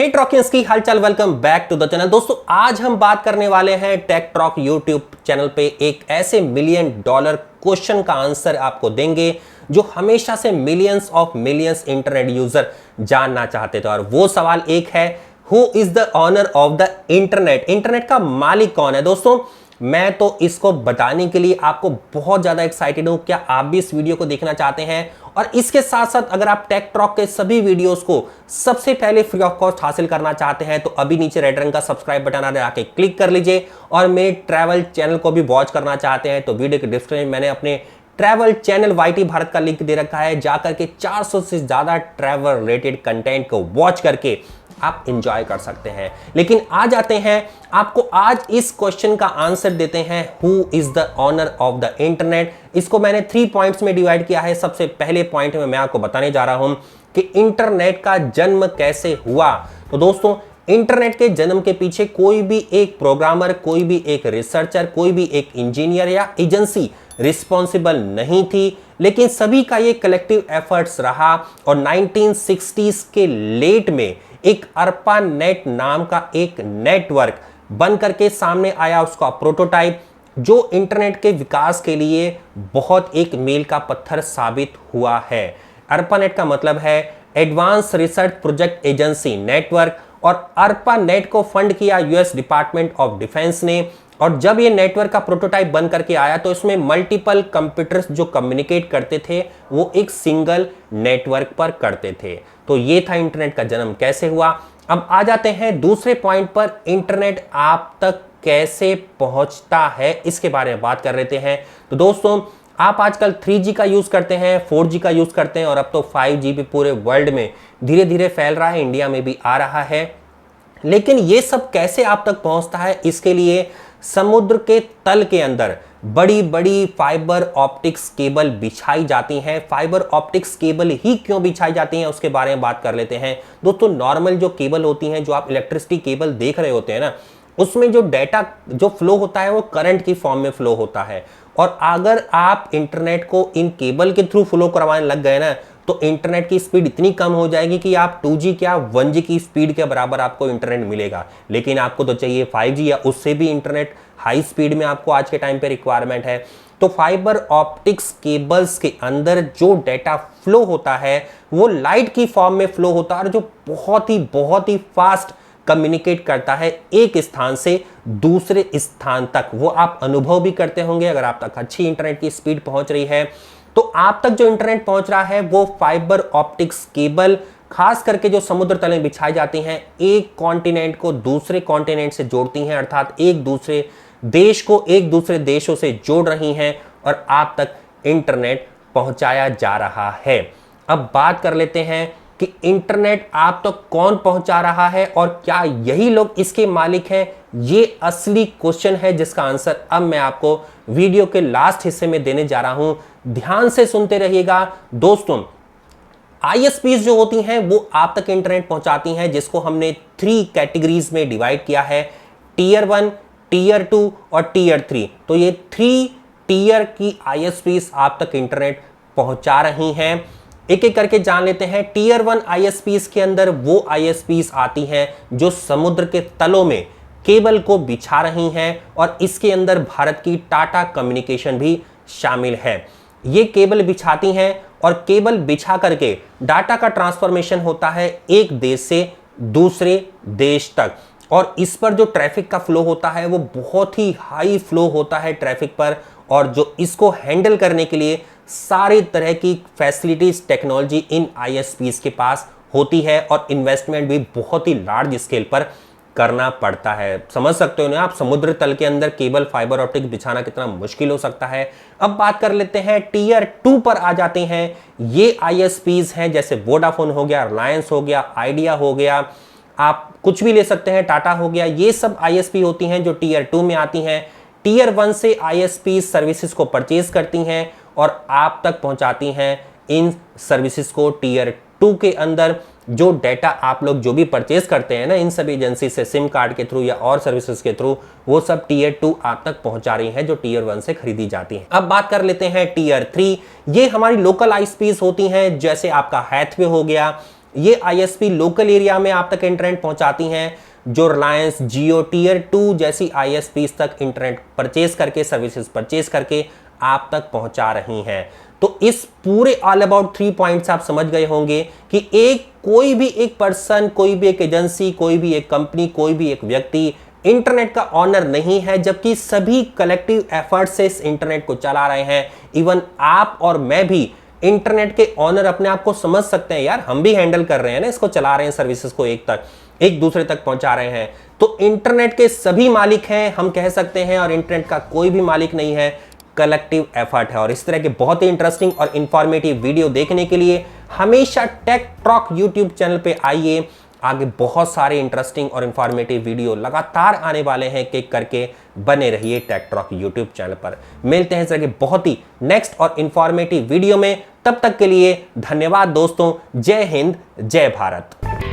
हे ट्रॉकियंस की हालचाल, welcome back to the channel. दोस्तों आज हम बात करने वाले हैं टेक ट्रॉक यूट्यूब चैनल पे एक ऐसे $1 मिलियन क्वेश्चन का आंसर आपको देंगे जो हमेशा से मिलियंस इंटरनेट यूजर जानना चाहते थे। और वो सवाल एक है, who is the owner of the internet? Internet का मालिक कौन है? दोस्तों मैं तो इसको बताने के लिए आपको बहुत ज्यादा एक्साइटेड हूं। क्या आप भी इस वीडियो को देखना चाहते हैं? और इसके साथ साथ अगर आप टेक ट्रॉक के सभी वीडियोस को सबसे पहले फ्री ऑफ कॉस्ट हासिल करना चाहते हैं तो अभी नीचे रेड रंग का सब्सक्राइब बटन आ रहा है, आके क्लिक कर लीजिए। और मेरे ट्रैवल चैनल को भी वॉच करना चाहते हैं तो वीडियो के डिस्क्रिप्शन में मैंने अपने ट्रैवल चैनल वाईटी भारत का लिंक दे रखा है, जाकर के 400 से ज्यादा ट्रैवल रिलेटेड कंटेंट को वॉच करके आप एंजॉय कर सकते हैं। लेकिन आ जाते हैं, आपको आज इस क्वेश्चन का आंसर देते हैं, who is the owner of the internet. इसको मैंने 3 पॉइंट्स में डिवाइड किया है। सबसे पहले पॉइंट में मैं आपको बताने जा रहा हूं कि इंटरनेट का जन्म कैसे हुआ। तो दोस्तों इंटरनेट के जन्म के पीछे कोई भी एक प्रोग्रामर, कोई भी एक रिसर्चर, कोई भी एक इंजीनियर या एजेंसी रिस्पॉन्सिबल नहीं थी, लेकिन सभी का ये कलेक्टिव एफर्ट्स रहा। और 1960s के लेट में एक ARPANET नाम का एक नेटवर्क बन करके सामने आया, उसका प्रोटोटाइप, जो इंटरनेट के विकास के लिए बहुत एक मील का पत्थर साबित हुआ है। ARPANET का मतलब है advance research project agency network, और ARPANET को फंड किया यूएस डिपार्टमेंट ऑफ डिफेंस ने। और जब ये नेटवर्क का प्रोटोटाइप बन करके आया तो इसमें मल्टीपल कंप्यूटर्स जो कम्युनिकेट करते थे वो एक सिंगल नेटवर्क पर करते थे। तो ये था इंटरनेट का जन्म कैसे हुआ। अब आ जाते हैं दूसरे पॉइंट पर, इंटरनेट आप तक कैसे पहुंचता है, इसके बारे में बात कर लेते हैं। तो दोस्तों आप आजकल 3G का यूज करते हैं, 4G का यूज करते हैं, और अब तो 5G भी पूरे वर्ल्ड में धीरे धीरे फैल रहा है, इंडिया में भी आ रहा है। लेकिन ये सब कैसे आप तक पहुंचता है, इसके लिए समुद्र के तल के अंदर बड़ी बड़ी फाइबर ऑप्टिक्स केबल बिछाई जाती हैं। फाइबर ऑप्टिक्स केबल ही क्यों बिछाई जाती हैं उसके बारे में बात कर लेते हैं। दोस्तों नॉर्मल जो केबल होती हैं, जो आप इलेक्ट्रिसिटी केबल देख रहे होते हैं ना, उसमें जो डेटा जो फ्लो होता है वो करंट की फॉर्म में फ्लो होता है। और अगर आप इंटरनेट को इन केबल के थ्रू फ्लो करवाने लग गए ना, तो इंटरनेट की स्पीड इतनी कम हो जाएगी कि आप 2G क्या 1G की स्पीड के बराबर आपको इंटरनेट मिलेगा। लेकिन आपको तो चाहिए 5G या उससे भी इंटरनेट हाई स्पीड में आपको आज के टाइम पे रिक्वायरमेंट है। तो फाइबर ऑप्टिक्स केबल्स के अंदर जो डेटा फ्लो होता है वो लाइट की फॉर्म में फ्लो होता है, और जो बहुत ही फास्ट कम्युनिकेट करता है एक स्थान से दूसरे स्थान तक। वो आप अनुभव भी करते होंगे, अगर आप तक अच्छी इंटरनेट की स्पीड पहुंच रही है तो आप तक जो इंटरनेट पहुंच रहा है वो फाइबर ऑप्टिक्स केबल, खास करके जो समुद्र तल में बिछाई जाती हैं, एक कॉन्टिनेंट को दूसरे कॉन्टिनेंट से जोड़ती हैं, अर्थात एक दूसरे देश को एक दूसरे देशों से जोड़ रही हैं, और आप तक इंटरनेट पहुंचाया जा रहा है। अब बात कर लेते हैं कि इंटरनेट आप तक कौन पहुंचा रहा है और क्या यही लोग इसके मालिक हैं। ये असली क्वेश्चन है जिसका आंसर अब मैं आपको वीडियो के लास्ट हिस्से में देने जा रहा हूं। ध्यान से सुनते रहिएगा। दोस्तों ISPs जो होती हैं वो आप तक इंटरनेट पहुंचाती हैं, जिसको हमने 3 कैटेगरीज में डिवाइड किया है, टीयर 1, टीयर 2 और टीयर 3। तो ये 3 टीयर की ISPs आप तक इंटरनेट पहुंचा रही हैं। एक एक करके जान लेते हैं। टीयर 1 ISPs के अंदर वो ISPs आती हैं जो समुद्र के तलों में केबल को बिछा रही हैं, और इसके अंदर भारत की टाटा कम्युनिकेशन भी शामिल है। ये केबल बिछाती हैं और केबल बिछा करके डाटा का ट्रांसफॉर्मेशन होता है एक देश से दूसरे देश तक, और इस पर जो ट्रैफिक का फ्लो होता है वो बहुत ही हाई फ्लो होता है ट्रैफिक पर। और जो इसको हैंडल करने के लिए सारी तरह की फैसिलिटीज, टेक्नोलॉजी इन ISPs के पास होती है, और इन्वेस्टमेंट भी बहुत ही लार्ज स्केल पर करना पड़ता है। समझ सकते हो ना आप, समुद्र तल के अंदर केबल फाइबर ऑप्टिक बिछाना कितना मुश्किल हो सकता है। अब बात कर लेते हैं टीयर 2 पर आ जाते हैं। ये ISPs हैं, जैसे वोडाफोन हो गया, रिलायंस हो गया, आइडिया हो गया, आप कुछ भी ले सकते हैं, टाटा हो गया। ये सब ISP होती हैं जो टीयर 2 में आती हैं। टीयर 1 से ISP सर्विसेज को परचेज करती हैं और आप तक पहुंचाती हैं इन सर्विसेज को टीयर 2 के अंदर। जो डेटा आप लोग जो भी परचेज करते हैं ना इन सभी एजेंसी से, सिम कार्ड के थ्रू या और सर्विसेज के थ्रू, वो सब टीयर 2 आप तक पहुंचा रही हैं जो टीयर 1 से खरीदी जाती हैं। अब बात कर लेते हैं टीयर 3। ये हमारी लोकल ISPs होती हैं, जैसे आपका हैथवे हो गया, ये आईएसपी लोकल एरिया में आप तक इंटरनेट पहुंचाती हैं, जो रिलायंस जियो टियर 2 जैसी आईएसपीज तक इंटरनेट परचेज करके, सर्विसेज परचेज करके आप तक पहुंचा रही हैं। तो इस पूरे ऑल अबाउट 3 पॉइंट्स आप समझ गए होंगे कि कोई भी एक पर्सन, कोई भी एक एजेंसी, कोई भी एक कंपनी, कोई भी एक व्यक्ति इंटरनेट का ऑनर नहीं है, जबकि सभी कलेक्टिव एफर्ट से इस इंटरनेट को चला रहे हैं। इवन आप और मैं भी इंटरनेट के ऑनर अपने आप को समझ सकते हैं, यार हम भी हैंडल कर रहे हैं ना, इसको चला रहे हैं, सर्विसेज को एक दूसरे तक पहुंचा रहे हैं। तो इंटरनेट के सभी मालिक हैं, हम कह सकते हैं, और इंटरनेट का कोई भी मालिक नहीं है, कलेक्टिव एफर्ट है। और इस तरह के बहुत ही इंटरेस्टिंग और इंफॉर्मेटिव वीडियो देखने के लिए हमेशा टेक टॉक यूट्यूब चैनल पे आइए। आगे बहुत सारे इंटरेस्टिंग और इंफॉर्मेटिव वीडियो लगातार आने वाले हैं, एक करके बने रहिए टेक टॉक यूट्यूब चैनल पर। मिलते हैं इस तरह के बहुत ही नेक्स्ट और इंफॉर्मेटिव वीडियो में, तब तक के लिए धन्यवाद दोस्तों। जय हिंद, जय भारत।